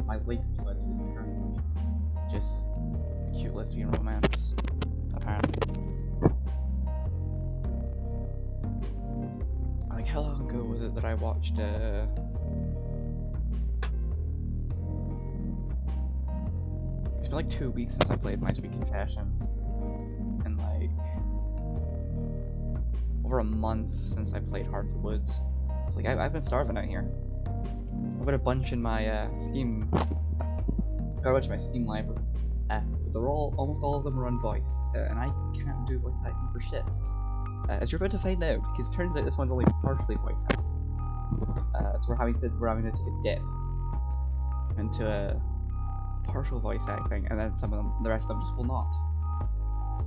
My lifeblood is currently just a cute lesbian romance, apparently. Like, how long ago was it that I watched, It's been like 2 weeks since I played My Sweet Confession, and like over a month since I played Heart of the Woods. So like I've been starving out here. I've got a bunch in my Steam. Got a bunch in my Steam library, but they're almost all of them are unvoiced, and I can't do voice acting for shit. As you're about to find out, because it turns out this one's only partially voice acting. So we're having to take a dip into a partial voice acting, and then the rest of them just will not.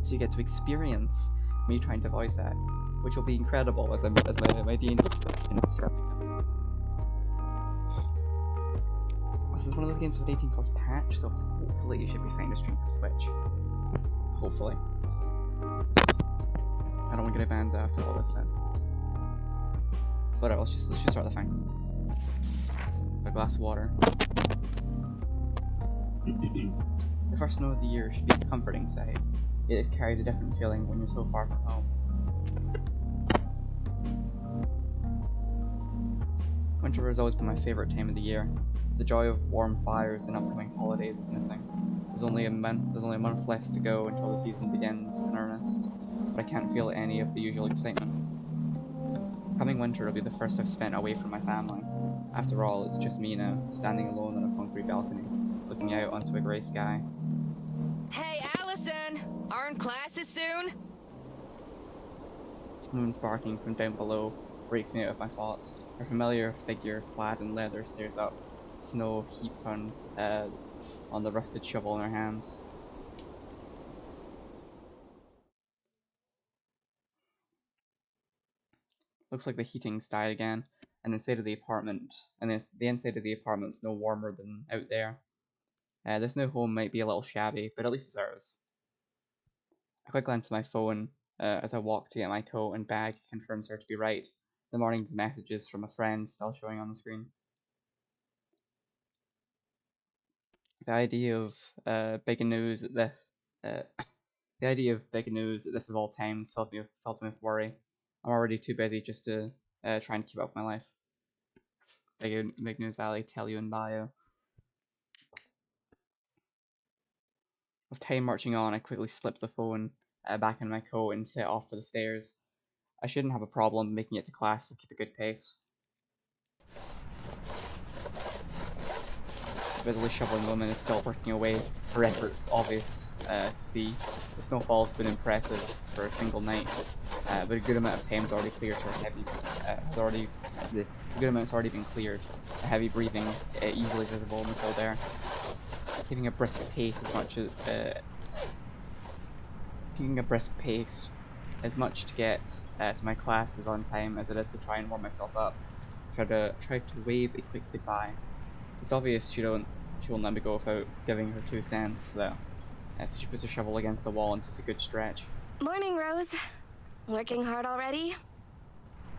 So you get to experience me trying to voice act, which will be incredible as my D&D This is one of those games with 18 plus patch, so hopefully you should be fine to stream for Twitch. Hopefully. I don't want to get banned after all this time. But let's just start the thing. A glass of water. The first snow of the year should be a comforting sight. It carries a different feeling when you're so far from home. Winter has always been my favourite time of the year. The joy of warm fires and upcoming holidays is missing. There's only a month left to go until the season begins in earnest, but I can't feel any of the usual excitement. Coming winter will be the first I've spent away from my family. After all, it's just me now, standing alone on a concrete balcony, looking out onto a grey sky. Hey, Allison! Aren't classes soon? Moon sparkling from down below breaks me out of my thoughts. A familiar figure clad in leather stares up, snow heaped on the rusted shovel in her hands. Looks like the heating's died again, and the inside of the apartment's no warmer than out there. This new home might be a little shabby, but at least it's ours. A quick glance at my phone as I walk to get my coat and bag confirms her to be right. The morning's messages from a friend still showing on the screen. The idea of big news at this of all times filled me with worry. I'm already too busy just to try and keep up with my life. Big news alley, tell you in bio. With time marching on, I quickly slip the phone back in my coat and set off for the stairs. I shouldn't have a problem making it to class if I keep a good pace. The busily shoveling woman is still working away, her efforts obvious to see. The snowfall's been impressive for a single night, but a good amount of time's already cleared her heavy. A good amount's already been cleared. A heavy breathing, easily visible in the cold air. Keeping a brisk pace as much to get to my classes on time as it is to try and warm myself up. Try to wave a quick goodbye. It's obvious she won't let me go without giving her 2 cents though. So she puts a shovel against the wall and takes a good stretch. Morning, Rose. Working hard already?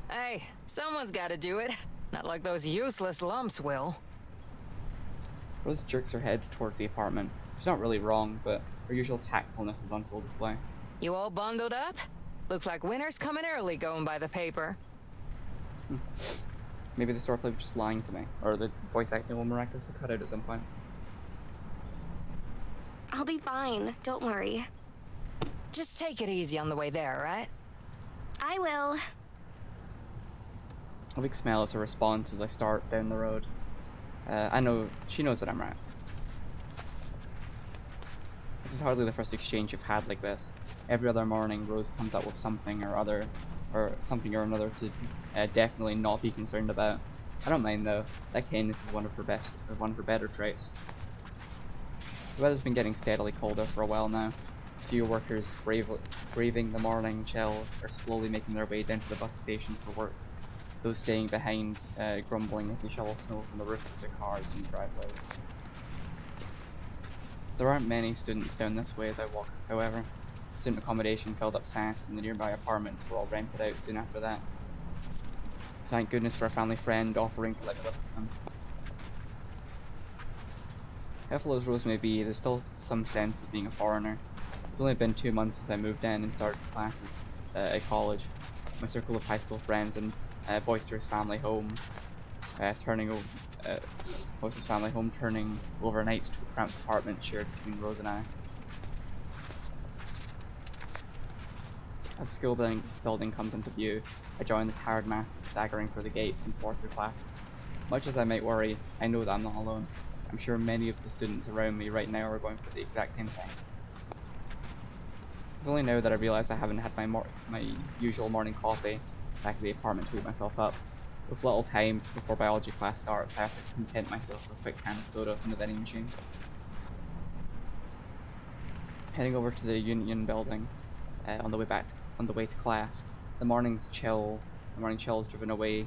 Hey, someone's gotta do it. Not like those useless lumps will. Rose jerks her head towards the apartment. She's not really wrong, but her usual tactfulness is on full display. You all bundled up? Looks like winter's coming early going by the paper. Maybe the store was just lying to me, or the voice acting will miraculously cut out at some point. I'll be fine, don't worry. Just take it easy on the way there, right? I will. A big smile is her response as I start down the road. I know she knows that I'm right. This is hardly the first exchange you've had like this. Every other morning, Rose comes up with something or another to definitely not be concerned about. I don't mind though. That kindness is one of her better traits. The weather's been getting steadily colder for a while now. A few workers braving the morning chill are slowly making their way down to the bus station for work. Those staying behind grumbling as they shovel snow from the roofs of their cars and driveways. There aren't many students down this way as I walk, however. Student accommodation filled up fast and the nearby apartments were all rented out soon after that. Thank goodness for a family friend offering to let me live with them. Helpful as Rose may be, there's still some sense of being a foreigner. It's only been 2 months since I moved in and started classes at college. My circle of high school friends and boisterous family home turning overnight to a cramped apartment shared between Rose and I. As the school building comes into view, I join the tired masses staggering for the gates and towards their classes. Much as I might worry, I know that I'm not alone. I'm sure many of the students around me right now are going for the exact same thing. It's only now that I realise I haven't had my usual morning coffee back at the apartment to wake myself up. With little time before biology class starts, I have to content myself with a quick can of soda from the vending machine. Heading over to the Union building on the way to class. The morning chill is driven away.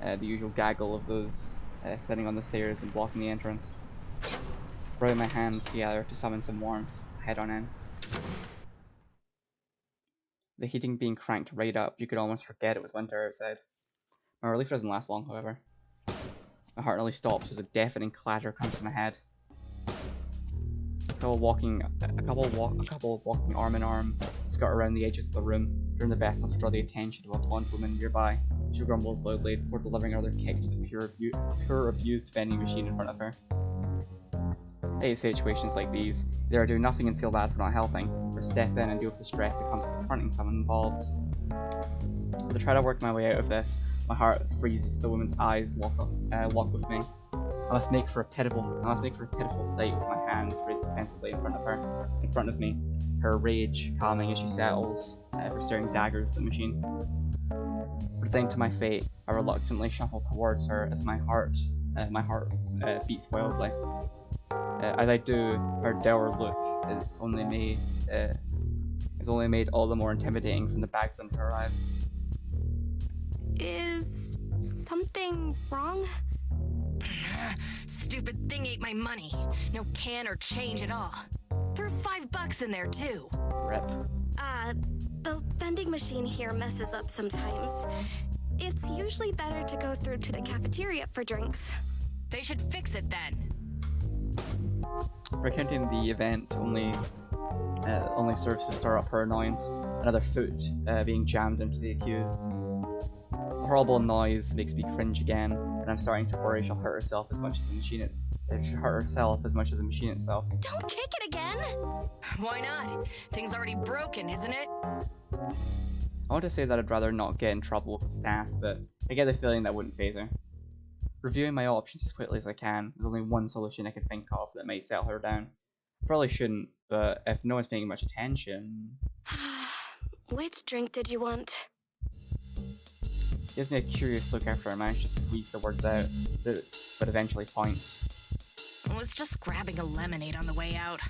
The usual gaggle of those sitting on the stairs and blocking the entrance. Throwing my hands together to summon some warmth, I head on in. The heating being cranked right up, you could almost forget it was winter outside. My relief doesn't last long, however. My heart nearly stops as a deafening clatter comes to my head. A couple walking arm in arm, skirt around the edges of the room, doing their best not to draw the attention of a blonde woman nearby. She grumbles loudly before delivering another kick to the pure abused vending machine in front of her. I hate situations like these. Either I do nothing and feel bad for not helping, or step in and deal with the stress that comes with confronting someone involved. As I try to work my way out of this, my heart freezes. The woman's eyes lock with me. I must make for a pitiful sight with my hands raised defensively in front of me, her rage calming as she settles for staring daggers at the machine. Resigned to my fate, I reluctantly shuffle towards her as my heart beats wildly. As I do, her dour look is only made all the more intimidating from the bags under her eyes. Is something wrong? Stupid thing ate my money. No can or change at all. Threw $5 in there too. Rip. The vending machine here messes up sometimes. It's usually better to go through to the cafeteria for drinks. They should fix it then. Recounting the event only serves to stir up her annoyance. Another foot being jammed into the accused. The horrible noise makes me cringe again, and I'm starting to worry she'll hurt herself as much as the machine itself. Don't kick it again! Why not? Thing's already broken, isn't it? I want to say that I'd rather not get in trouble with the staff, but I get the feeling that wouldn't faze her. Reviewing my options as quickly as I can, there's only one solution I can think of that might settle her down. Probably shouldn't, but if no one's paying much attention... Which drink did you want? Gives me a curious look after I manage to squeeze the words out, but eventually points. I was just grabbing a lemonade on the way out.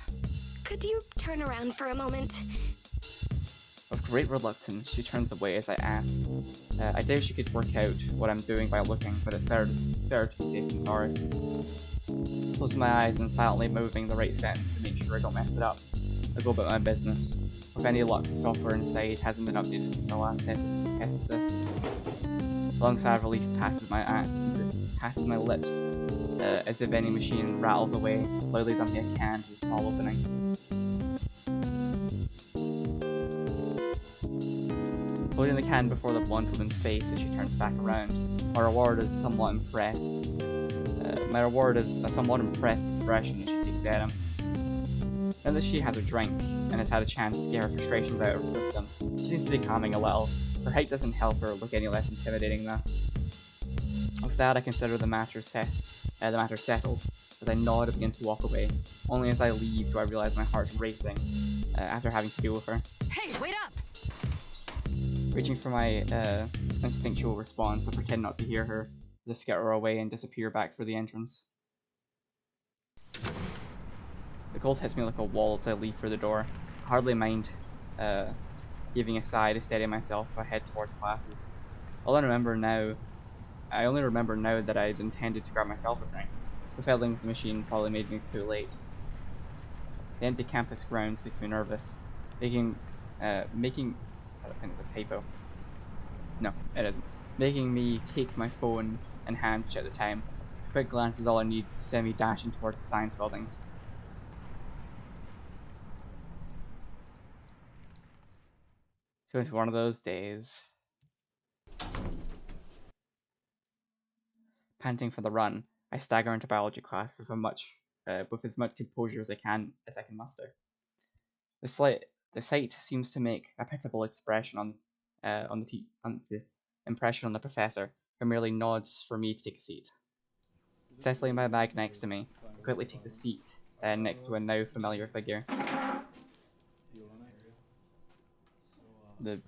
Could you turn around for a moment? With great reluctance, she turns away as I ask. I doubt she could work out what I'm doing by looking, but it's better to be safe than sorry. Closing my eyes and silently moving the right sentence to make sure I don't mess it up. I go about my business. With any luck, the software inside hasn't been updated since I last tested this. A long sigh of relief passes my lips as the vending machine rattles away, loudly dumping a can to the small opening. Holding the can before the blonde woman's face as she turns back around, my reward is a somewhat impressed expression as she takes the item. Now that she has a drink and has had a chance to get her frustrations out of her system, she seems to be calming a little. Her height doesn't help her look any less intimidating though. With that, I consider the matter settled, as I nod and begin to walk away. Only as I leave do I realize my heart's racing after having to deal with her. Hey, wait up! Reaching for my instinctual response, I pretend not to hear her, to skitter away and disappear back through the entrance. The cold hits me like a wall as I leave for the door. I hardly mind giving a sigh to steady myself as I head towards classes. I only remember now that I'd intended to grab myself a drink. The fiddling with the machine probably made me too late. The empty campus grounds makes me nervous, making I don't think it's a typo. No, it isn't. making me take my phone in hand to check the time. A quick glance is all I need to send me dashing towards the science buildings. So it's one of those days. Panting for the run, I stagger into biology class with as much composure as I can muster. The sight seems to make a pitiable expression on the impression on the professor, who merely nods for me to take a seat. Settling my bag next to me, I quickly take the seat next to a now familiar figure. The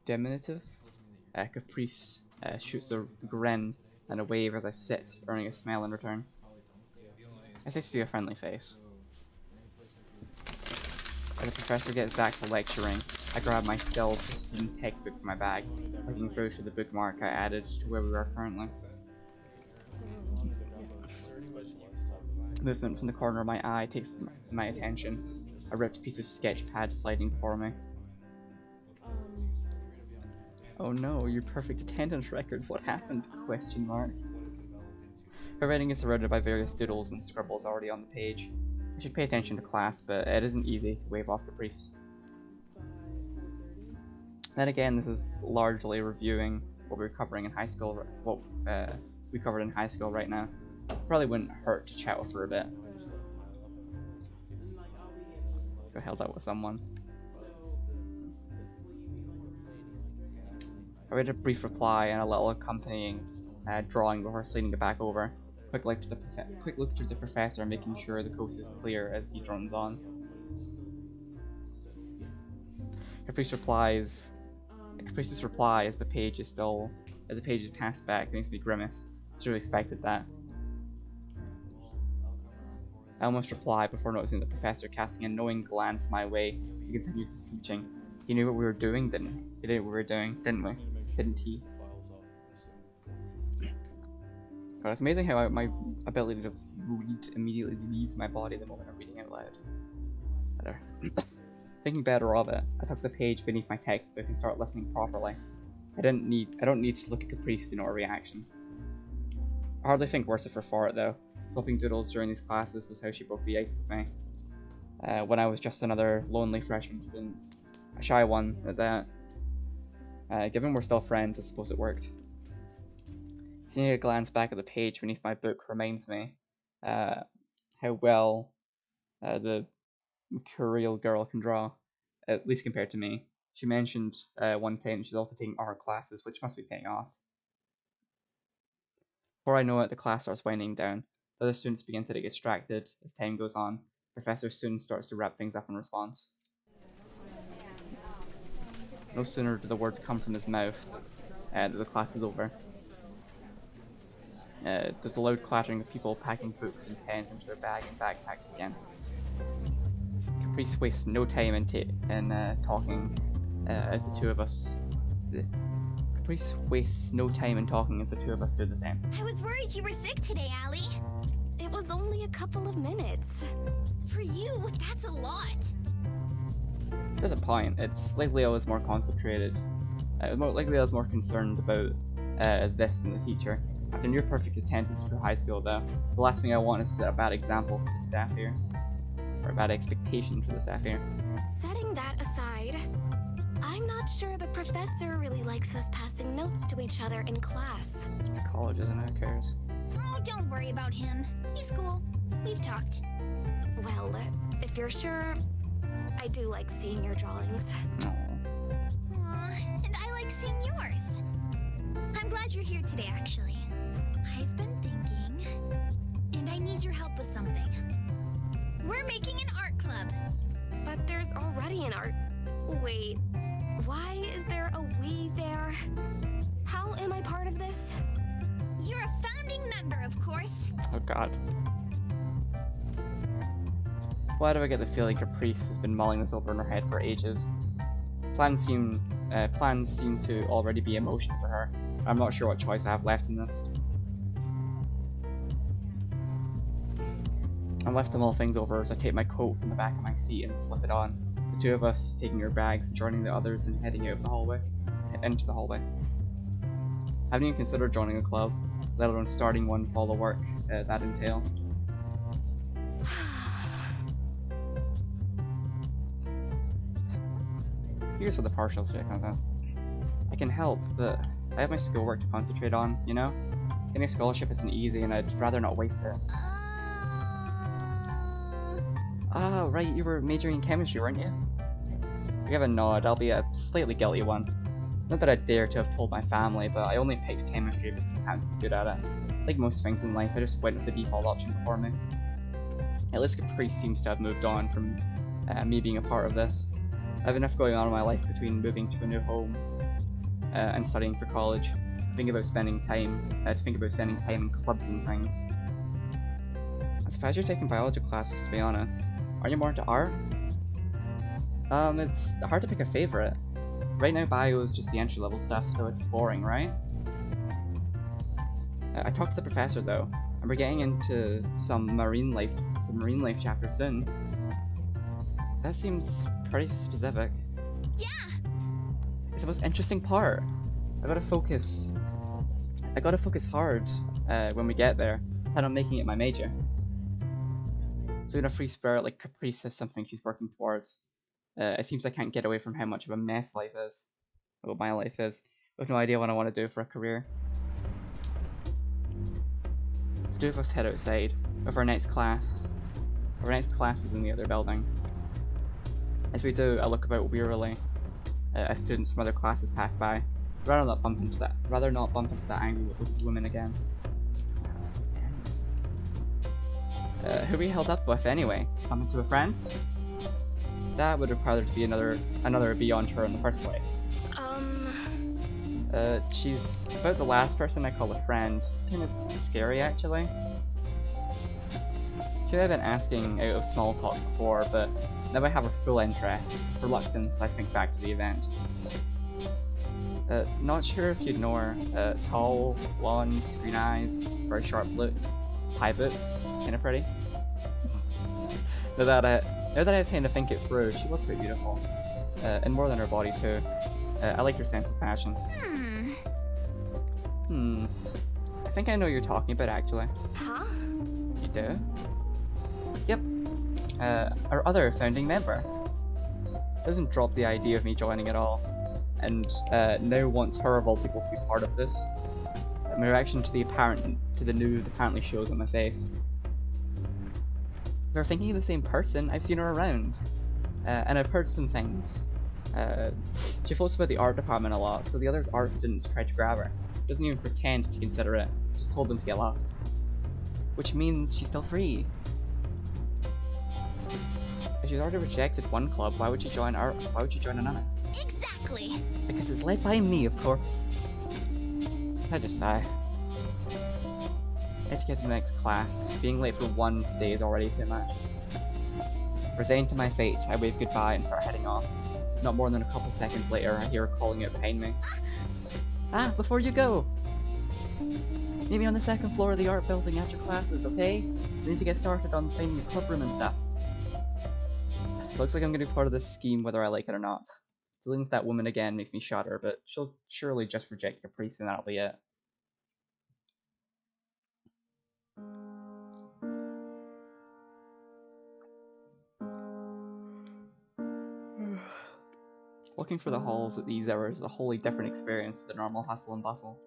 diminutive Caprice shoots a grin and a wave as I sit, earning a smile in return. I say see a friendly face. As the professor gets back to lecturing, I grab my still pristine textbook from my bag, clicking through to the bookmark I added to where we are currently. Movement from the corner of my eye takes my attention, a ripped piece of sketch pad sliding before me. Oh no, your perfect attendance record, what happened? Question mark. Her writing is surrounded by various doodles and scribbles already on the page. I should pay attention to class, but it isn't easy to wave off Caprice. Then again, this is largely reviewing what we were covering in high school, what we covered in high school right now. Probably wouldn't hurt to chat with her a bit. Go held out with someone. I read a brief reply and a little accompanying drawing before sliding it back over. Quick look to the professor, making sure the coast is clear as he drones on. Caprice's reply as the page is passed back makes me grimace. Should have expected that. I almost reply before noticing the professor casting a knowing glance my way to continue his teaching. He knew what we were doing, didn't he? He knew what we were doing, didn't we? Didn't he? God, it's amazing how my ability to read immediately leaves my body the moment I'm reading out loud. Better. Thinking better of it, I tuck the page beneath my textbook and start listening properly. I don't need to look at Caprice to know a reaction. I hardly think worse of her for it though. Flipping doodles during these classes was how she broke the ice with me. When I was just another lonely freshman student. A shy one at that. Given we're still friends, I suppose it worked. Seeing a glance back at the page beneath my book reminds me how well the mercurial girl can draw, at least compared to me. She mentioned one time she's also taking art classes, which must be paying off. Before I know it, the class starts winding down. The other students begin to get distracted as time goes on. Professor soon starts to wrap things up in response. No sooner do the words come from his mouth that the class is over. Does the loud clattering of people packing books and pens into their bag and backpacks begin. Caprice wastes no time in talking as the two of us. Caprice wastes no time in talking as the two of us do the same. I was worried you were sick today, Allie. It was only a couple of minutes. For you, that's a lot. There's a point. It's likely I was more concentrated. Likely I was more concerned about this than the teacher. After near perfect attendance through high school though, the last thing I want is to set a bad example for the staff here. Or a bad expectation for the staff here. Setting that aside, I'm not sure the professor really likes us passing notes to each other in class. It's college, isn't it? Who cares? Oh, don't worry about him. He's cool. We've talked. Well, if you're sure, I do like seeing your drawings. Aw, and I like seeing yours. I'm glad you're here today, actually. I've been thinking, and I need your help with something. We're making an art club. But there's already an art... Wait, why is there a we there? How am I part of this? You're a founding member, of course. Oh god. Why do I get the feeling Caprice has been mulling this over in her head for ages? Plans seem to already be in motion for her. I'm not sure what choice I have left in this. I'm left to mull things over as I take my coat from the back of my seat and slip it on. The two of us taking our bags, joining the others and heading out of the hallway, into the hallway. haven't even considered joining a club, let alone starting one for all the work that entail. Here's where the partial shit comes in. I can help, but I have my schoolwork to concentrate on, you know? Getting a scholarship isn't easy, and I'd rather not waste it. Ah, right, you were majoring in chemistry, weren't you? I give a nod, I'll be a slightly guilty one. Not that I'd dare to have told my family, but I only picked chemistry because I happened to be good at it. Like most things in life, I just went with the default option before me. At least Caprice seems to have moved on from me being a part of this. I have enough going on in my life between moving to a new home and studying for college. To think about spending time in clubs and things. I'm surprised you're taking biology classes, to be honest. Aren't you more into art? It's hard to pick a favorite. Right now, bio is just the entry-level stuff, so it's boring, right? I talked to the professor though, and we're getting into some marine life chapters soon. That seems pretty specific. Yeah! It's the most interesting part. I gotta focus hard when we get there, and I'm making it my major. So in a free spirit, like Caprice says something she's working towards. It seems I can't get away from how much of a mess life is. What my life is. I have no idea what I want to do for a career. The two of us head outside with our next class. Our next class is in the other building. As we do, I look about wearily as students from other classes pass by. Rather not bump into that angry woman again. Who we held up with anyway? Bump into a friend? That would require there to be another beyond her in the first place. She's about the last person I call a friend. Kind of scary, actually. Should have been asking out of small talk before, but now I have her full interest. With reluctance, I think back to the event. Not sure if you'd know her. Tall, blonde, green eyes, very sharp look, high boots, kinda pretty. Now that I have time to think it through, she was pretty beautiful. And more than her body too. I liked her sense of fashion. I think I know who you're talking about, actually. Huh? You do? Yep. Our other founding member. Doesn't drop the idea of me joining at all. And now wants her of all people to be part of this. My reaction to the news apparently shows on my face. If we're thinking of the same person, I've seen her around. And I've heard some things. She floats about the art department a lot, so the other art students tried to grab her. Doesn't even pretend to consider it, just told them to get lost. Which means she's still free. If she's already rejected one club, why would she join another? Exactly! Because it's led by me, of course. I just sigh. I have to get to the next class. Being late for one today is already too much. Resigned to my fate, I wave goodbye and start heading off. Not more than a couple seconds later, I hear her calling out behind me. Ah, before you go! Meet me on the second floor of the art building after classes, okay? We need to get started on finding the club room and stuff. Looks like I'm gonna be part of this scheme whether I like it or not. Dealing with that woman again makes me shudder, but she'll surely just reject Caprice and that'll be it. Walking through the halls at these hours is a wholly different experience to the normal hustle and bustle.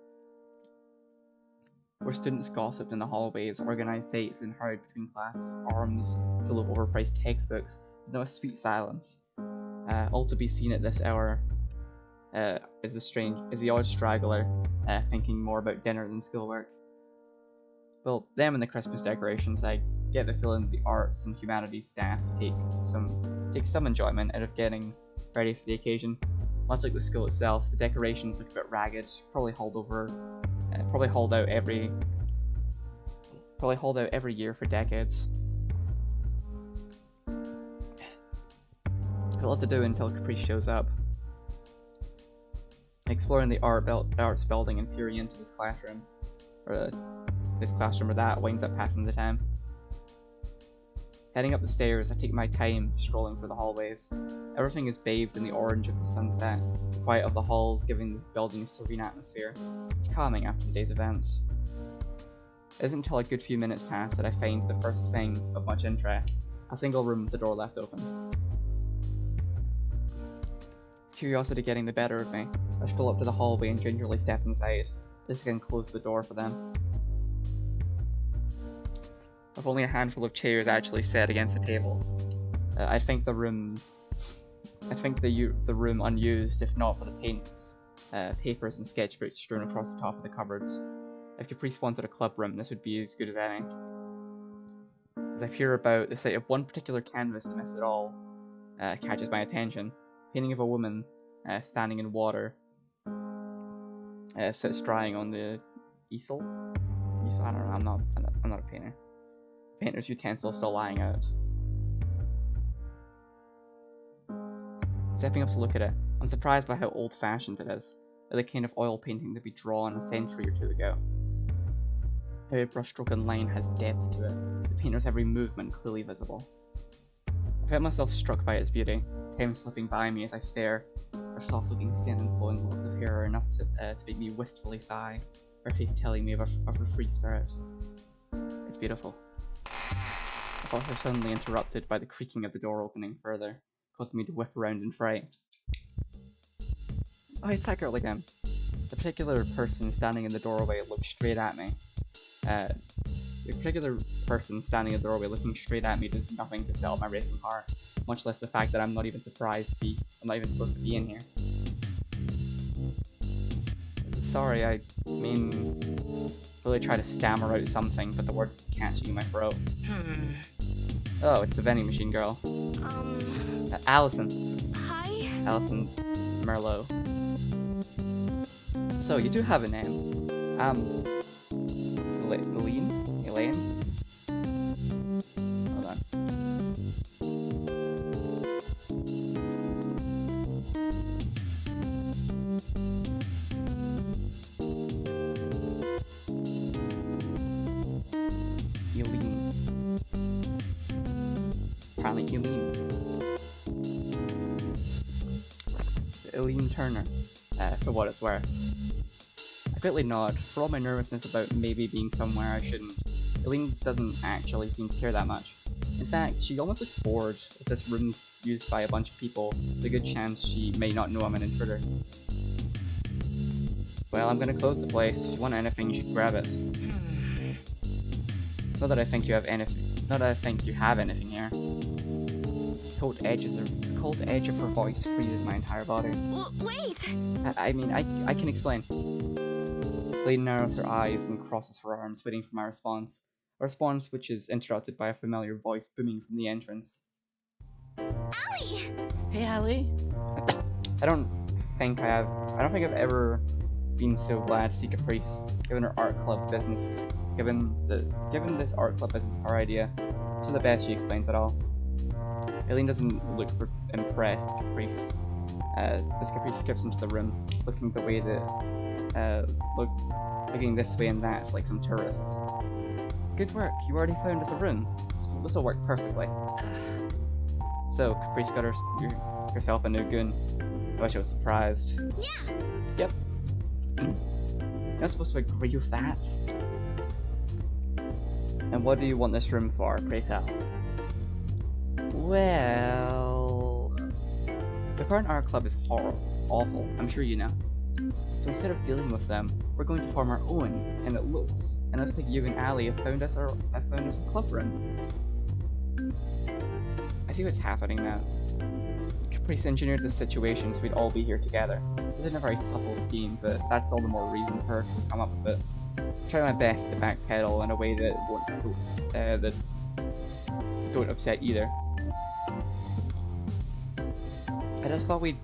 Where students gossiped in the hallways, organised dates, and hurried between class arms full of overpriced textbooks, there's now a sweet silence. All to be seen at this hour is the odd straggler thinking more about dinner than schoolwork. Well, them and the Christmas decorations, I get the feeling that the arts and humanities staff take some enjoyment out of getting ready for the occasion. Much like the school itself, the decorations look a bit ragged, probably hauled out every year for decades. Got a lot to do until Caprice shows up. Exploring the arts building and peering into this classroom, or that winds up passing the time. Heading up the stairs, I take my time strolling through the hallways. Everything is bathed in the orange of the sunset, the quiet of the halls giving the building a serene atmosphere. It's calming after the day's events. It isn't until a good few minutes pass that I find the first thing of much interest, a single room with the door left open. Curiosity getting the better of me, I stroll up to the hallway and gingerly step inside. This again closed the door for them. With only a handful of chairs actually set against the tables, I think the room unused, if not for the paints, papers and sketchbooks strewn across the top of the cupboards. If Caprice wanted a club room, this would be as good as any. As I peer about, the sight of one particular canvas amidst it all catches my attention. Painting of a woman standing in water, sits drying on the easel. I don't know. I'm not a painter. Painter's utensil still lying out. Stepping up to look at it, I'm surprised by how old-fashioned it is, like the kind of oil painting to be drawn a century or two ago. Every brushstroke and line has depth to it, the painter's every movement clearly visible. I felt myself struck by its beauty, time slipping by me as I stare. Her soft-looking skin and flowing locks of hair are enough to make me wistfully sigh, her face telling me of her free spirit. It's beautiful. I thought her suddenly interrupted by the creaking of the door opening further, causing me to whip around in fright. Oh, it's that girl again. The particular person standing in the doorway looked straight at me. The particular person standing in the doorway looking straight at me does nothing to settle my racing heart, much less the fact that I'm not even supposed to be in here. Sorry, I mean, really try to stammer out something, but the words keep catching in my throat. Oh, it's the vending machine girl. Allison. Hi? Allison Merlot. So, you do have a name. Elaine? Hold on. Eileen. Apparently Eileen. It's Eileen Turner, for what it's worth. I quickly nod. For all my nervousness about maybe being somewhere I shouldn't, Eileen doesn't actually seem to care that much. In fact, she almost looks bored. If this room's used by a bunch of people, there's a good chance she may not know I'm an intruder. Well, I'm gonna close the place. If you want anything, you should grab it. Not that I think you have anything here. The cold edge of her voice freezes my entire body. Wait! I mean, I can explain. Eileen narrows her eyes and crosses her arms, waiting for my response. A response which is interrupted by a familiar voice booming from the entrance. Allie! Hey, Allie. I don't think I've ever been so glad to see Caprice, given this art club business was her idea. It's for the best she explains it all. Eileen doesn't look impressed as Caprice skips into the room, looking the way that looking this way and that like some tourist. Good work, you already found us a room. This'll work perfectly. So, Caprice got herself a new goon. I wish I was surprised. Yeah! Yep. You're not supposed to agree with that. And what do you want this room for, pray tell? Well... the current art club is horrible. It's awful, I'm sure you know. So instead of dealing with them, we're going to form our own, and it looks like you and Allie have found us a club room. I see what's happening now. Caprice engineered this situation so we'd all be here together. This isn't a very subtle scheme, but that's all the more reason for her to come up with it. I try my best to backpedal in a way that don't upset either. I just thought we'd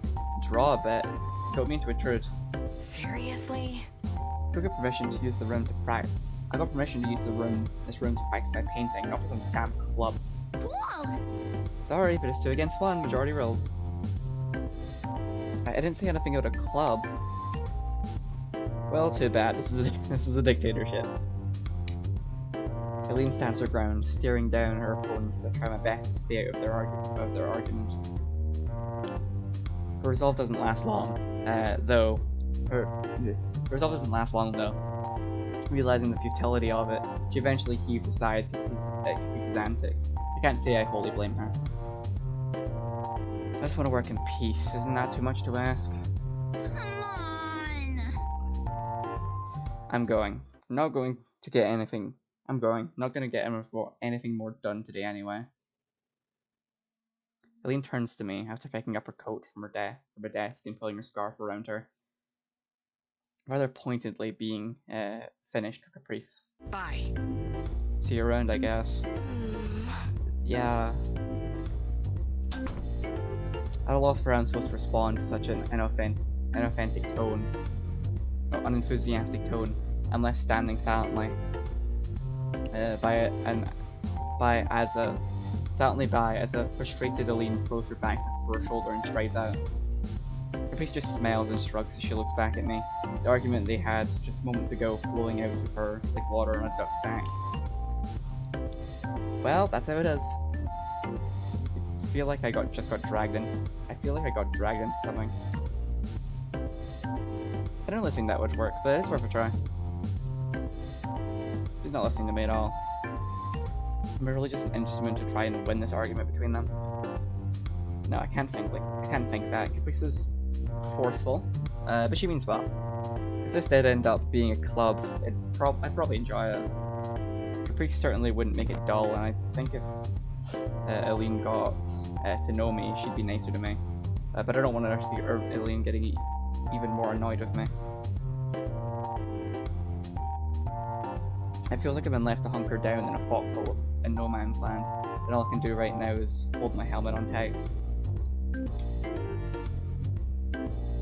draw a bit. Don't mean to intrude. Seriously? I got permission to use the room to practice. This room to practice my painting, not for some damn club. Cool! Sorry, but it's 2 against 1, majority rules. I didn't say anything about a club. Well, too bad. This is a dictatorship. Eileen stands her ground, staring down at her opponent as I try my best to stay out of their argument. Her resolve doesn't last long, though. Her resolve doesn't last long, though. Realizing the futility of it, she eventually heaves aside Caprice's antics. I can't say I wholly blame her. I just want to work in peace. Isn't that too much to ask? Come on. I'm going. Not going to get anything. I'm going. Not going to get anything more done today anyway. Eileen turns to me after picking up her coat from her desk and pulling her scarf around her, rather pointedly being finished for Caprice. Bye. See you around, I guess. Yeah. At a loss for how I'm supposed to respond to such an unauthentic tone, or unenthusiastic tone, I'm left standing silently as a frustrated Eileen throws her back over her shoulder and strides out. Caprice just smiles and shrugs as she looks back at me, the argument they had just moments ago flowing out of her like water on a duck's back. Well, that's how it is. I feel like I just got dragged into something. I don't really think that would work, but it's worth a try. He's not listening to me at all. Am I really just an instrument to try and win this argument between them? No, I can't think that. Caprice is forceful, but she means well. If this did end up being a club, I'd probably enjoy it. Caprice certainly wouldn't make it dull, and I think if Eileen got to know me, she'd be nicer to me. But I don't want to see Eileen getting even more annoyed with me. It feels like I've been left to hunker down in a foxhole in no man's land, and all I can do right now is hold my helmet on tight.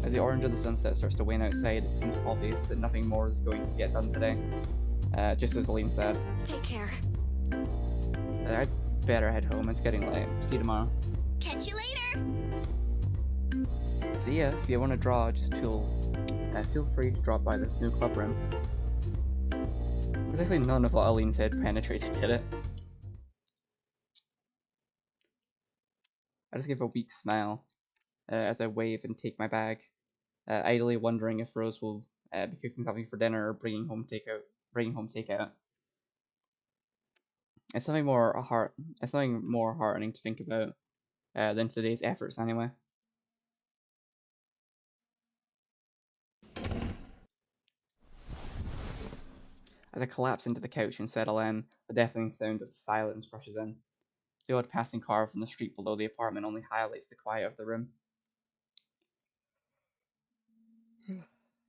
As the orange of the sunset starts to wane outside, it becomes obvious that nothing more is going to get done today. Just as Eileen said. Take care. I'd better head home, it's getting late. See you tomorrow. Catch you later. See ya. If you want to draw, just feel free to drop by the new club room. There's actually none of what Eileen said penetrated, did it? I just give a weak smile as I wave and take my bag, idly wondering if Rose will be cooking something for dinner or bringing home takeout. It's something more heartening to think about than today's efforts, anyway. As I collapse into the couch and settle in, the deafening sound of silence rushes in. The odd passing car from the street below the apartment only highlights the quiet of the room.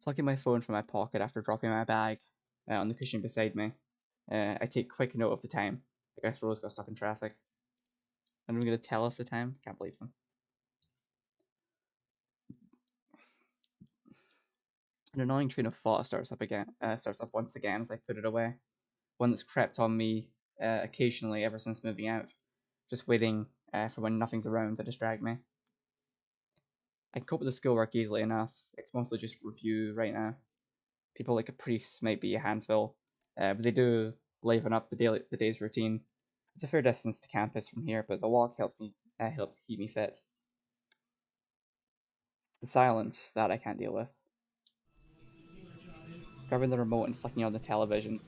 Plucking my phone from my pocket after dropping my bag on the cushion beside me, I take quick note of the time. I guess Rose got stuck in traffic. And they're going to tell us the time? Can't believe them. An annoying train of thought starts up once again as I put it away. One that's crept on me occasionally ever since moving out, just waiting for when nothing's around to distract me. I can cope with the schoolwork easily enough. It's mostly just review right now. People like Caprice might be a handful, but they do liven up the day's routine. It's a fair distance to campus from here, but the walk helps keep me fit. The silence, that I can't deal with. Grabbing the remote and flicking on the television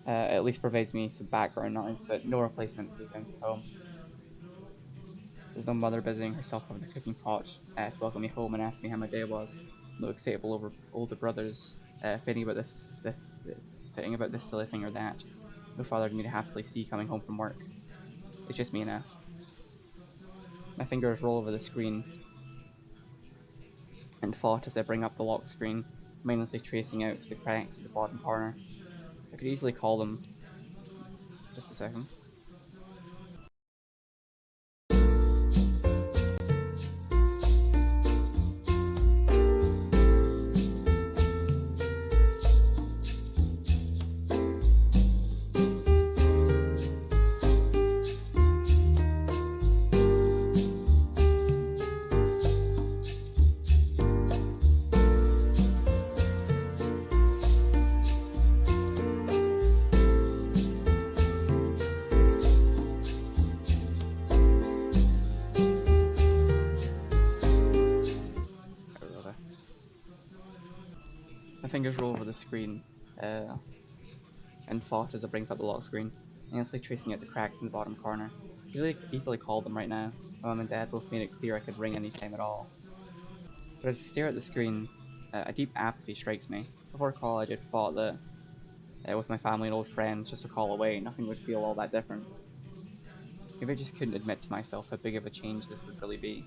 at least provides me some background noise, but no replacement for the sounds of home. There's no mother busying herself over the cooking pot to welcome me home and ask me how my day was. No excitable older brothers fitting about this silly thing or that. No father for me to happily see coming home from work. It's just me now. My fingers roll over the screen and thought as I bring up the lock screen, mindlessly tracing out the cracks at the bottom corner. I could easily call them. Just a second. fingers roll over the screen and thought as it brings up the lock screen, and it's like tracing out the cracks in the bottom corner. I could really easily call them right now. My mum and dad both made it clear I could ring any time at all. But as I stare at the screen, a deep apathy strikes me. Before college, I'd thought that with my family and old friends just a call away, nothing would feel all that different. Maybe I just couldn't admit to myself how big of a change this would really be.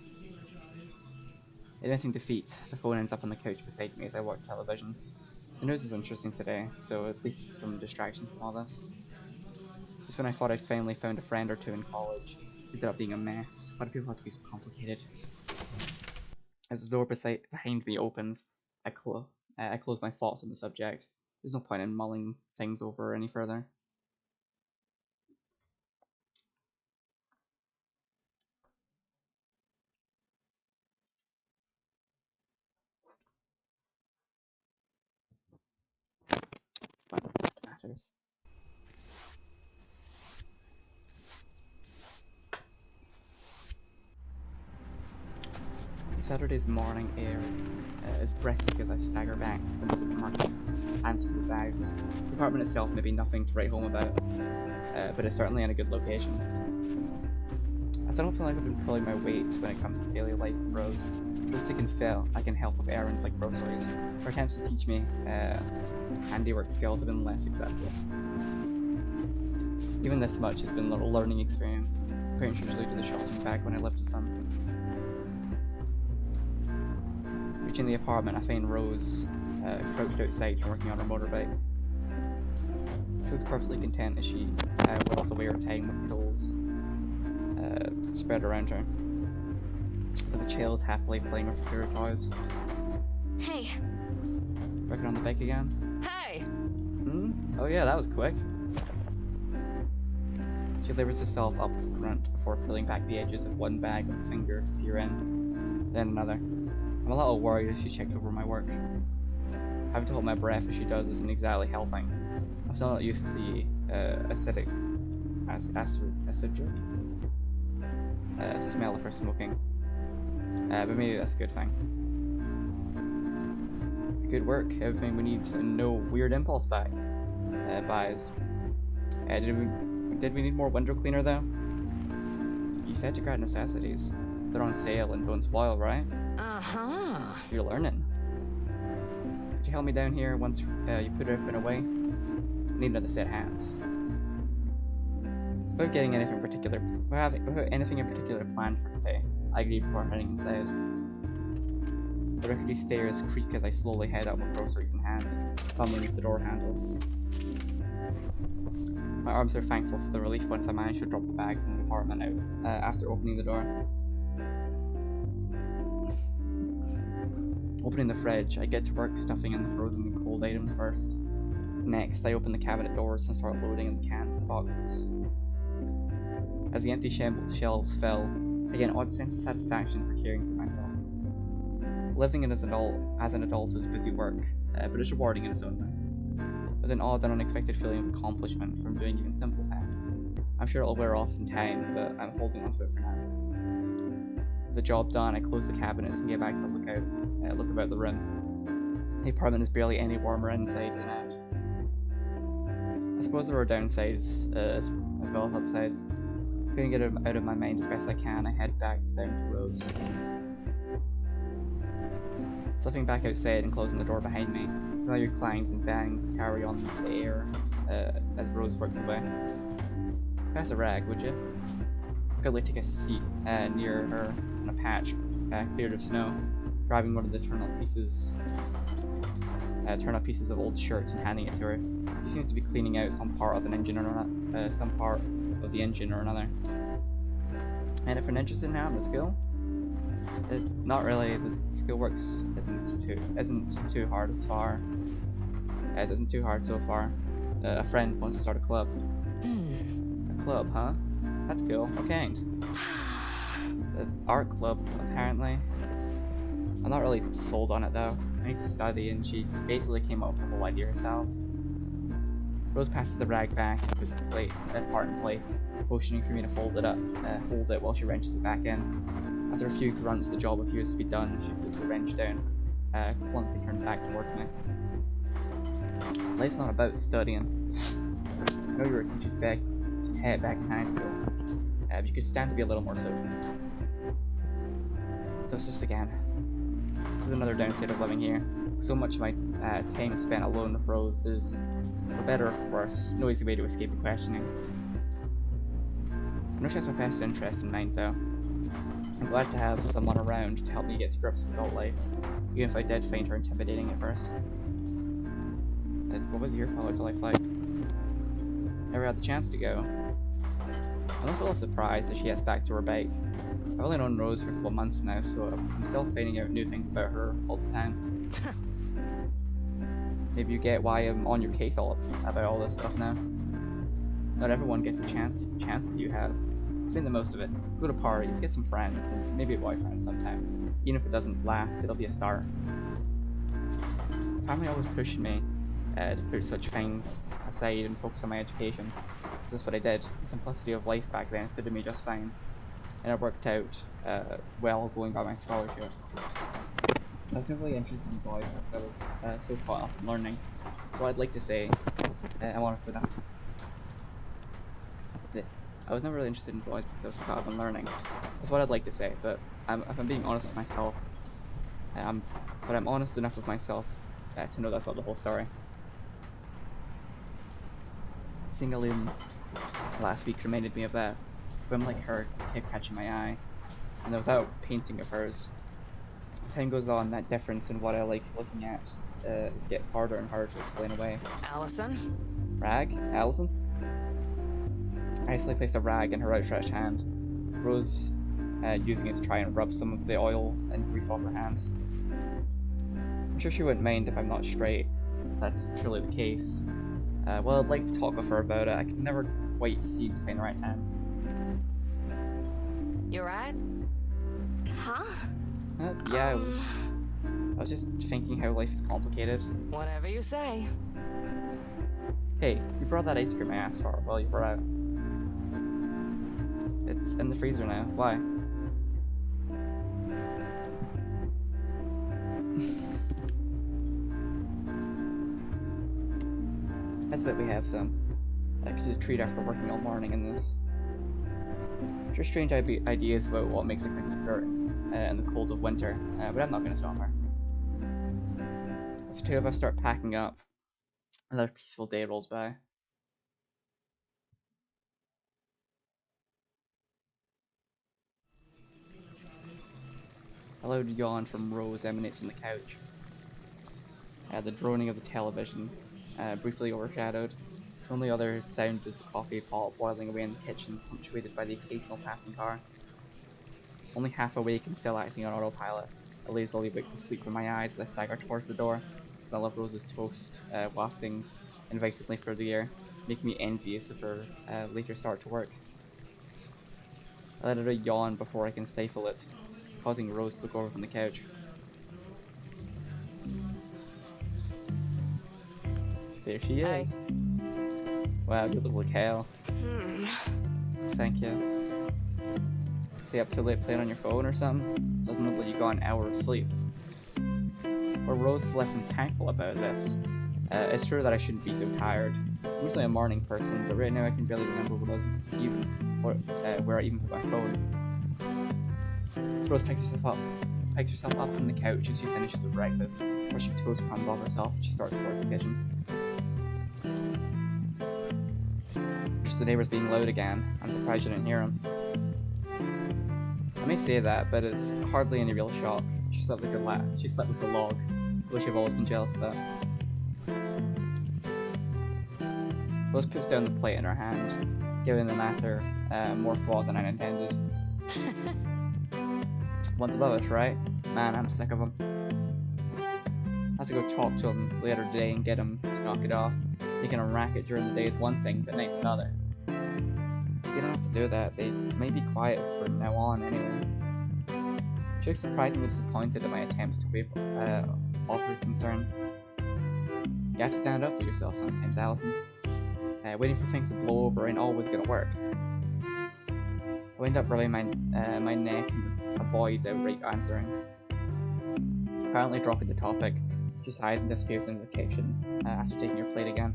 Admitting defeat, the phone ends up on the couch beside me as I watch television. The news is interesting today, so at least it's some distraction from all this. Just when I thought I'd finally found a friend or two in college, it ended up being a mess. Why do people have to be so complicated? As the door behind me opens, I close my thoughts on the subject. There's no point in mulling things over any further. Matters. Saturday's morning air is brisk as I stagger back from the supermarket, hands full of bags. The apartment itself may be nothing to write home about, but it's certainly in a good location. I still don't feel like I've been pulling my weight when it comes to daily life with Rose. With sick and fail, I can help with errands like groceries. Her attempts to teach me handiwork skills have been less successful. Even this much has been a little learning experience. Parents usually do the shopping back when I lived with them. Reaching the apartment, I find Rose crouched outside working on her motorbike. She looked perfectly content as she whirls away her time with pillows spread around her. As if a child happily playing with her toys. Hey. Working on the bike again? Hey! Oh yeah, that was quick. She levers herself up front before peeling back the edges of one bag with a finger to peer in, then another. I'm a little worried as she checks over my work. Having to hold my breath as she does isn't exactly helping. I'm still not used to the acidic smell of her smoking. But maybe that's a good thing. Good work, everything we need, and no weird impulse buys. Did we need more window cleaner though? You said to grab necessities. They're on sale and don't spoil, right? Uh-huh. You're learning. Could you help me down here once you put everything away? I need another set of hands. Without getting anything in particular planned for today, I agreed before heading inside. The rickety stairs creak as I slowly head up with groceries in hand, fumbling with the door handle. My arms are thankful for the relief once I manage to drop the bags in the apartment out after opening the door. Opening the fridge, I get to work stuffing in the frozen and cold items first. Next, I open the cabinet doors and start loading in the cans and boxes. As the empty shelves fill, I get an odd sense of satisfaction for caring for myself. Living as an adult is busy work, but it's rewarding in its own way. There's an odd and unexpected feeling of accomplishment from doing even simple tasks. I'm sure it'll wear off in time, but I'm holding on to it for now. With the job done, I close the cabinets and get back to look about the room. The apartment is barely any warmer inside than out. I suppose there are downsides as well as upsides. Couldn't get it out of my mind as best I can, I head back down to Rose. Slipping back outside and closing the door behind me, familiar clangs and bangs carry on the air as Rose works away. Pass a rag, would you? Quickly take a seat near her on a patch cleared of snow, grabbing one of the turn-up pieces of old shirts and handing it to her. She seems to be cleaning out some part of the engine or another. Anything interested in having a skill? Not really. The skill works isn't too hard so far. A friend wants to start a club. A club, huh? That's cool. What kind? An art club, apparently. I'm not really sold on it though. I need to study, and she basically came up with the whole idea herself. Rose passes the rag back and puts the part in place, motioning for me to hold it while she wrenches it back in. After a few grunts, the job appears to be done. She puts the wrench down, clunk, and turns back towards me. Life's not about studying. I know you were a teacher's pet back in high school, but you could stand to be a little more social. So it's just again, this is another downside of living here. So much of my time is spent alone with Rose. There's, for better or for worse, no easy way to escape the questioning. I know she has my best interest in mind though. I'm glad to have someone around to help me get to grips with adult life, even if I did find her intimidating at first. What was your college life like? Never had the chance to go. I don't feel a surprise as she heads back to her bike. I've only known Rose for a couple months now, so I'm still finding out new things about her all the time. Maybe you get why I'm on your case about all this stuff now. Not everyone gets the chances you have. Spend the most of it. Go to parties, get some friends, and maybe a boyfriend sometime. Even if it doesn't last, it'll be a start. Family always pushed me to put such things aside and focus on my education. So that's what I did. The simplicity of life back then suited me just fine. And it worked out well going by my scholarship. I was never really interested in boys because I was so caught up in learning. So I'd like to say, I want to sit down. I was never really interested in boys because I was so caught up in learning. That's what I'd like to say, but if I'm being honest with myself, but I'm honest enough with myself to know that's not the whole story. Seeing Aleem last week reminded me of that. Women like her kept catching my eye, and there was that painting of hers. As time goes on, that difference in what I like looking at gets harder and harder to explain away. Allison? Rag? Allison? I hastily placed a rag in her outstretched hand. Rose using it to try and rub some of the oil and grease off her hands. I'm sure she wouldn't mind if I'm not straight, if that's truly the case. Well, I'd like to talk with her about it. I can never quite seem to find the right time. You right? Huh? Yeah, I was just thinking how life is complicated. Whatever you say. Hey, you brought that ice cream I asked for while you were out. It's in the freezer now. Why? That's what we have some. Just a treat after working all morning in this. Sure, strange ideas about what makes a good dessert in the cold of winter, but I'm not going to stop her. As the two of us start packing up, another peaceful day rolls by. A loud yawn from Rose emanates from the couch. The droning of the television, briefly overshadowed. The only other sound is the coffee pot boiling away in the kitchen, punctuated by the occasional passing car. Only half awake and still acting on autopilot, I lazily wake to sleep from my eyes as I stagger towards the door, the smell of Rose's toast wafting invitingly through the air, making me envious of her later start to work. I let out a yawn before I can stifle it, causing Rose to look over from the couch. There she is. Hey. Wow, you look like hell. Thank you. Stay up too late playing on your phone or something? Doesn't look like you got an hour of sleep. But Rose is less than thankful about this. It's true that I shouldn't be so tired. I'm usually a morning person, but right now I can barely remember where I even put my phone. Rose picks herself up from the couch as she finishes her breakfast, brushing toast crumbs off herself as she starts towards the kitchen. Just the neighbors being loud again. I'm surprised you didn't hear them. I may say that, but it's hardly any real shock. She slept like a log, which I've always been jealous about. Rose puts down the plate in her hand, giving the matter more thought than I intended. One's above us, right? Man, I'm sick of him. I have to go talk to him later today and get him to knock it off. Making a racket during the day is one thing, but night's another. You don't have to do that. They may be quiet from now on anyway. She looks surprisingly disappointed at my attempts to offer concern. You have to stand up for yourself sometimes, Allison. Waiting for things to blow over ain't always gonna work. I wind up rubbing my neck and avoid outright answering. Apparently dropping the topic, She sighs and disappears into the kitchen after taking her plate again.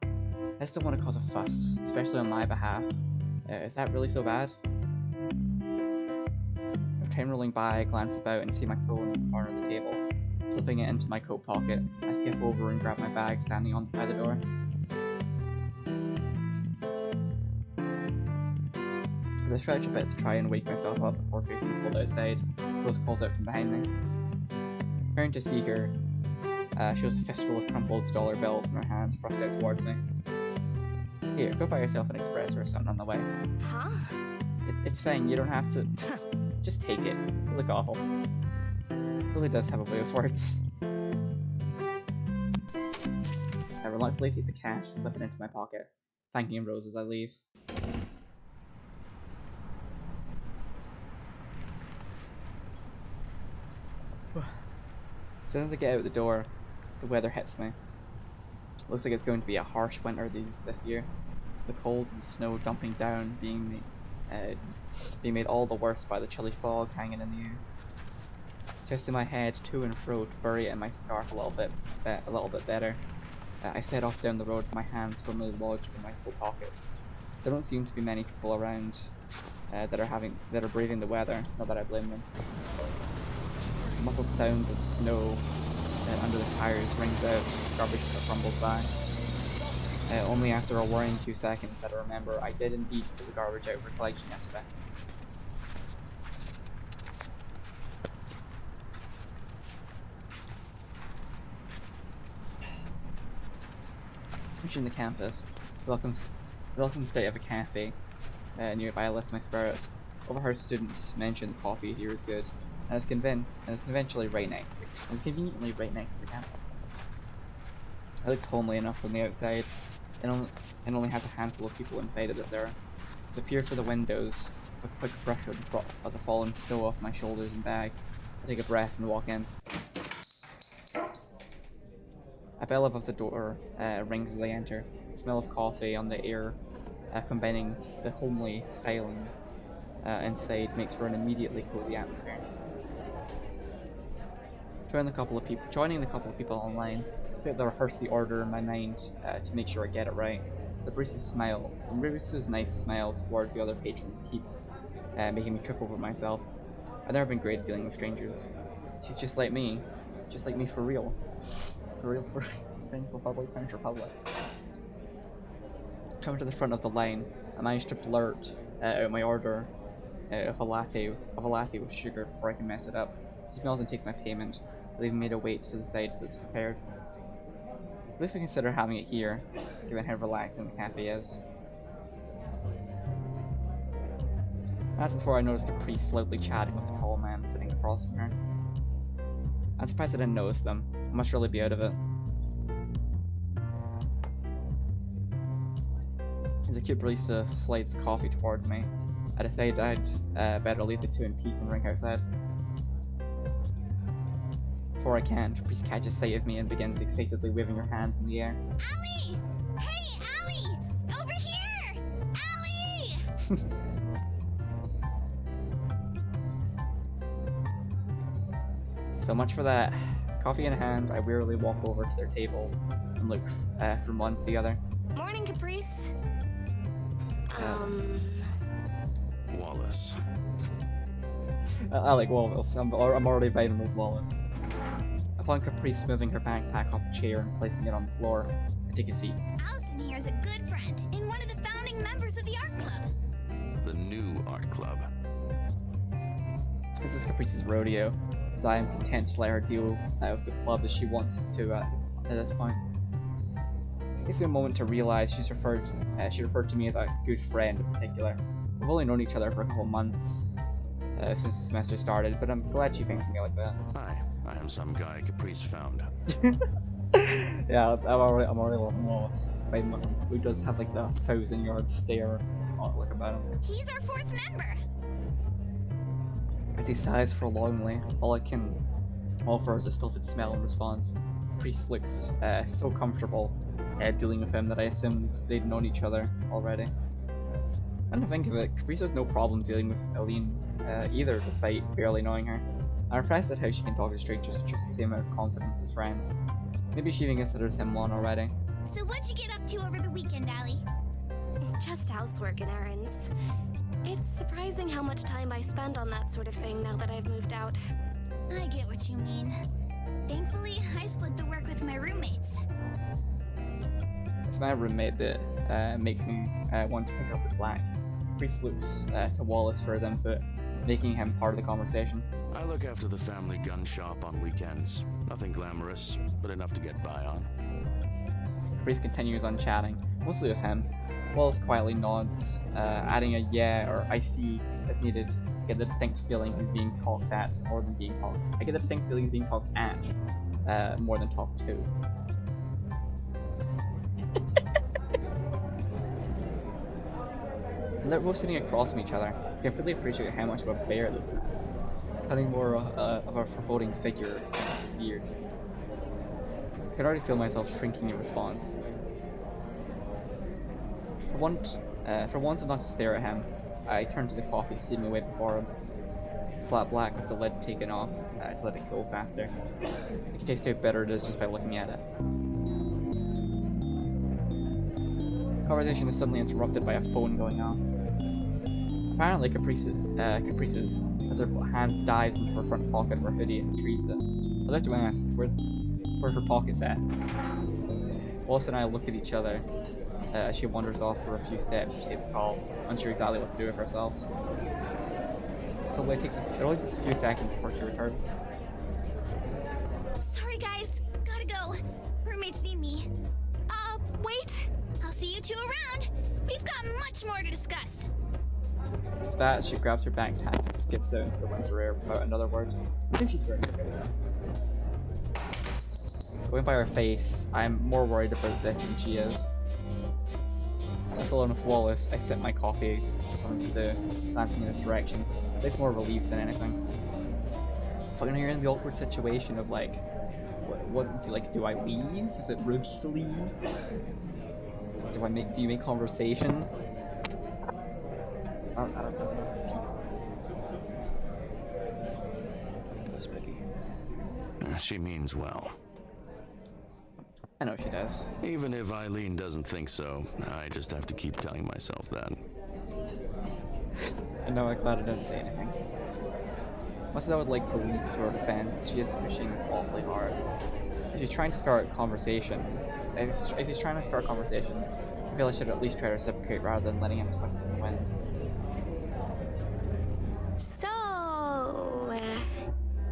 I just don't want to cause a fuss, especially on my behalf. Is that really so bad? With time rolling by, I glance about and see my phone in the corner of the table. Slipping it into my coat pocket, I skip over and grab my bag standing by the door. As I stretch a bit to try and wake myself up before facing the cold outside, Rose calls out from behind me. Turning to see her, she has a fistful of crumpled dollar bills in her hand, thrust out towards me. Here, go buy yourself an espresso or something on the way. Huh? It's fine, you don't have to... Just take it. You look awful. It really does have a way of words. I reluctantly take the cash and slip it into my pocket, thanking Rose as I leave. As soon as I get out the door, the weather hits me. Looks like it's going to be a harsh winter this year. The cold and snow dumping down being made all the worse by the chilly fog hanging in the air. Twisting my head to and fro to bury it in my scarf a little bit better, I set off down the road with my hands firmly lodged in my coat pockets. There don't seem to be many people around that are braving the weather. Not that I blame them. The muffled sounds of snow under the tires rings out, garbage truck rumbles by. Only after a worrying 2 seconds that I remember I did indeed put the garbage out for collection yesterday. Reaching the campus, welcome state of a cafe nearby lifts my spirits. Overheard students mention the coffee here is good, and it's conveniently right next to the campus. It looks homely enough from the outside, and only has a handful of people inside at this era. As I peer through the windows, with a quick brush of the fallen snow off my shoulders and bag, I take a breath and walk in. A bell above the door rings as I enter. The smell of coffee on the air, combining with the homely styling inside, makes for an immediately cozy atmosphere. Joining the couple of people online, I rehearse the order in my mind to make sure I get it right. The barista's nice smile towards the other patrons keeps making me trip over myself. I've never been great at dealing with strangers. She's just like me for real. For French Republic. Coming to the front of the line, I managed to blurt out my order of a latte with sugar before I can mess it up. She smells and takes my payment, leaving me to wait to the side as it's prepared. I believe I consider having it here, given how relaxing the cafe is. That's before I noticed Caprice loudly chatting with a tall man sitting across from her. I'm surprised I didn't notice them. I must really be out of it. As a cute barista slides the coffee towards me, I decide I'd better leave the two in peace and drink outside. Before I can, Caprice catches sight of me and begins excitedly waving her hands in the air. Allie! Hey, Allie! Over here! Allie! So much for that. Coffee in hand, I wearily walk over to their table and look from one to the other. Morning, Caprice. Wallace. I like Wallace. I'm already vibing with Wallace. Upon Caprice moving her backpack off the chair and placing it on the floor, I take a seat. Allison here is a good friend and one of the founding members of the art club. The new art club. This is Caprice's rodeo, as I am content to let her deal with the club as she wants to at this point. It takes me a moment to realize she referred to me as a good friend in particular. We've only known each other for a couple months since the semester started, but I'm glad she thinks of me like that. Hi, I am some guy Caprice found. Yeah, I'm already loving Wallace. Who does have like the 1,000-yard stare look about him. He's our fourth member. As he sighs forlornly, all I can offer is a stilted smile in response. Priest looks so comfortable dealing with him that I assumed they'd known each other already. And to think of it, Caprice has no problem dealing with Eileen either, despite barely knowing her. I'm impressed at how she can talk to strangers with just the same amount of confidence as friends. Maybe she even considers him one already. So what'd you get up to over the weekend, Allie? Just housework and errands. It's surprising how much time I spend on that sort of thing now that I've moved out. I get what you mean. Thankfully, I split the work with my roommates. It's my roommate that makes me want to pick up the slack. Priest looks to Wallace for his input, making him part of the conversation. I look after the family gun shop on weekends. Nothing glamorous, but enough to get by on. Priest continues on chatting, mostly with him. Wallace quietly nods, adding a yeah or I see if needed to get the distinct feeling he's being talked at more than being talked. I get the distinct feeling he's being talked at more than talked to. And they're both sitting across from each other. You can fully appreciate how much of a bear this man is, cutting more of a foreboding figure against his beard. I can already feel myself shrinking in response. For once not to stare at him, I turned to the coffee steaming away before him. Flat black with the lid taken off to let it go faster. I can taste how bitter it is just by looking at it. The conversation is suddenly interrupted by a phone going off. Apparently Caprice's, as her hands dives into her front pocket of her hoodie and retrieves it. I'd like to ask, where her pocket's at? Wallace and I look at each other as she wanders off for a few steps to take the call, unsure exactly what to do with ourselves. So it only takes a few seconds before she returns. Sorry guys, gotta go. Roommates need me. Wait! I'll see you two around. We've got much more to discuss. With that, she grabs her backpack and skips out into the winter air without another word. I think she's very good. Going by her face, I'm more worried about this than she is. Left alone with Wallace, I sip my coffee for something to do, glancing in this direction. It's more relief than anything. Fucking here in the awkward situation of like, do I leave? Is it rude to leave? Do you make conversation? I don't know. This baby. She means well. I know she does. Even if Eileen doesn't think so, I just have to keep telling myself that. I know, I'm glad I didn't say anything. Much as I would like to leap to her defense, she is pushing this awfully hard. If she's trying to start a conversation, I feel I should at least try to reciprocate rather than letting him twist in the wind. So,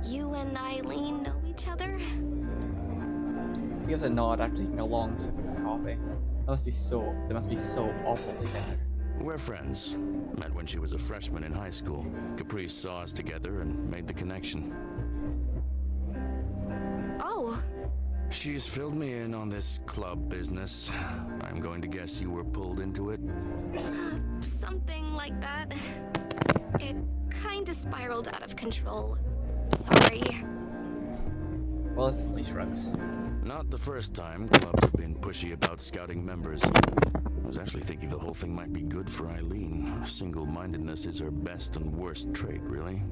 you and Eileen know each other? He gives a nod after taking a long sip of his coffee. They must be so awfully bitter. We're friends. Met when she was a freshman in high school. Caprice saw us together and made the connection. Oh. She's filled me in on this club business. I'm going to guess you were pulled into it? Something like that. It kinda spiraled out of control. Sorry. Wallace simply shrugs. Not the first time clubs have been pushy about scouting members. I was actually thinking the whole thing might be good for Eileen. Her single-mindedness is her best and worst trait, really.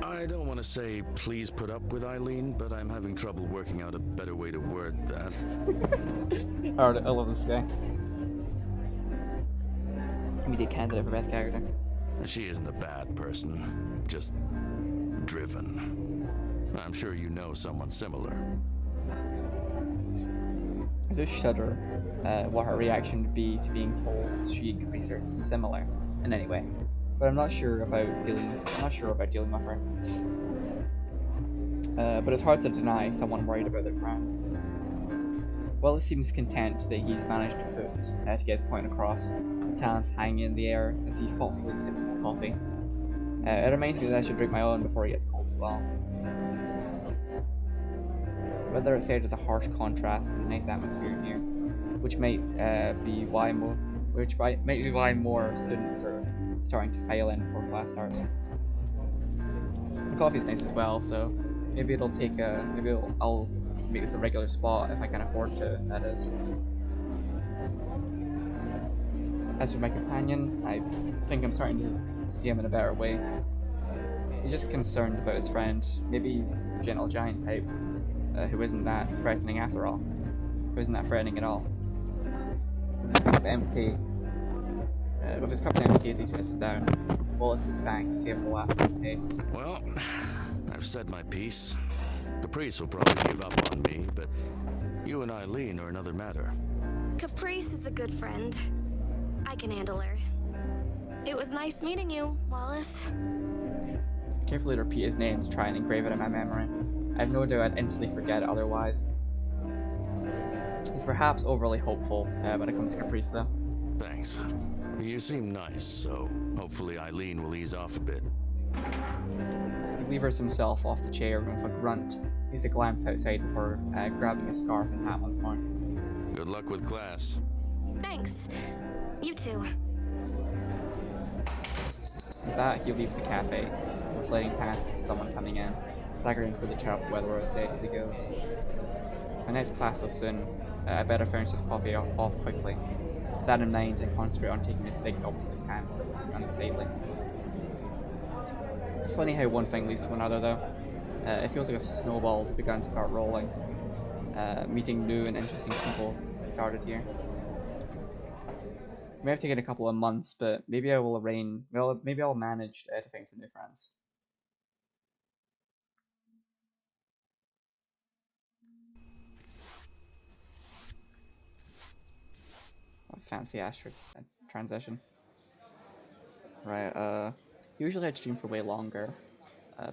I don't want to say please put up with Eileen, but I'm having trouble working out a better way to word that. Alright, I love this guy. Immediate candidate for best character. She isn't a bad person, just driven. I'm sure you know someone similar. I just shudder what her reaction would be to being told she and Caprice are similar in any way. But I'm not sure about dealing with her. But it's hard to deny someone worried about their friend. Well, it seems content that he's managed to get his point across, his hands hanging in the air as he thoughtfully sips his coffee. It reminds me that I should drink my own before he gets cold as well. Whether it's said as a harsh contrast to the nice atmosphere here, which might be why more students are starting to file in before class starts. The coffee's nice as well, so maybe I'll make this a regular spot if I can afford to, that is. As for my companion, I think I'm starting to see him in a better way. He's just concerned about his friend. Maybe he's a gentle giant type, who isn't that threatening after all. Who isn't that threatening at all. With his cup empty, as he sits down, Wallace sits back to save a laugh in his taste. Well, I've said my piece. Caprice will probably give up on me, but you and Eileen are another matter. Caprice is a good friend. I can handle her. It was nice meeting you, Wallace. Carefully repeat his name to try and engrave it in my memory. I have no doubt I'd instantly forget it otherwise. He's perhaps overly hopeful when it comes to Caprice, though. Thanks. You seem nice, so hopefully Eileen will ease off a bit. He levers himself off the chair with a grunt. He has a glance outside before grabbing his scarf and hat once more. Good luck with class. Thanks. You too. With that, he leaves the cafe, sliding past someone coming in, staggering through the terrible weather outside as he goes. My next class so soon, I better finish this coffee off quickly. With that in mind, I concentrate on taking as big gulps as I can before looking unsightly. It's funny how one thing leads to another, though. It feels like a snowball's begun to start rolling, meeting new and interesting people since I started here. It may have taken a couple of months, but maybe I will maybe I'll manage to find some new friends. A fancy ass transition. Right, usually I'd stream for way longer,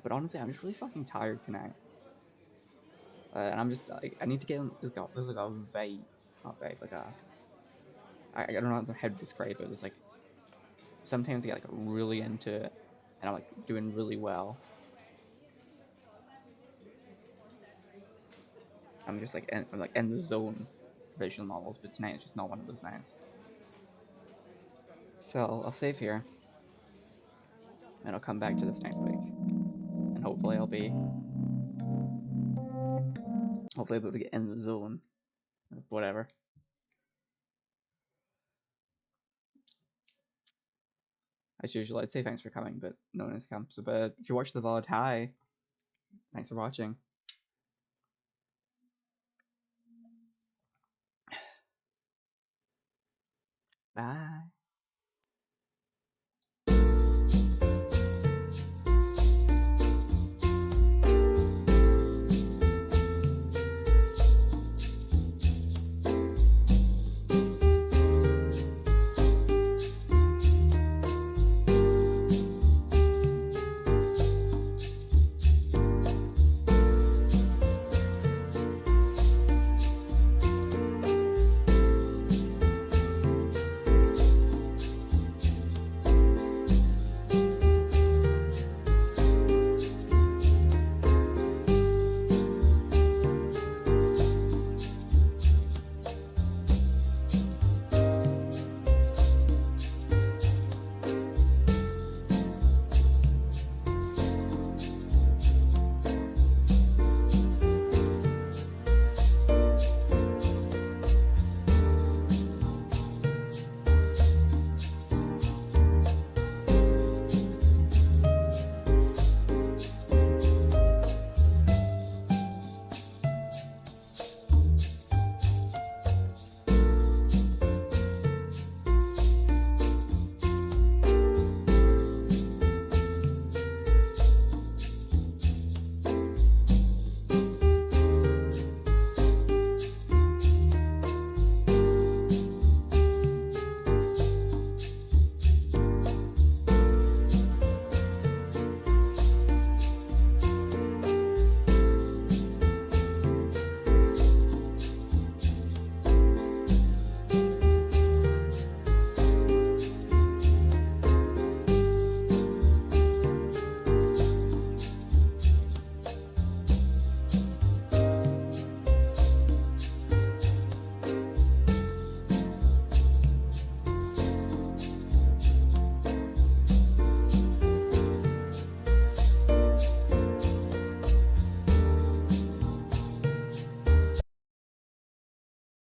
but honestly, I'm just really fucking tired tonight. And I'm just, I need to get in, there's like a vibe, not vibe, like a, I don't know how to describe it, it's like, sometimes I get like really into it, and I'm like doing really well. I'm just like, I'm like in the zone, visual novels, but tonight it's just not one of those nights. So, I'll save here, and I'll come back to this next week, and hopefully I'll be able to get in the zone, or whatever. As usual, I'd say thanks for coming, but no one has come. So, but if you watch the VOD, hi. Thanks for watching. Bye.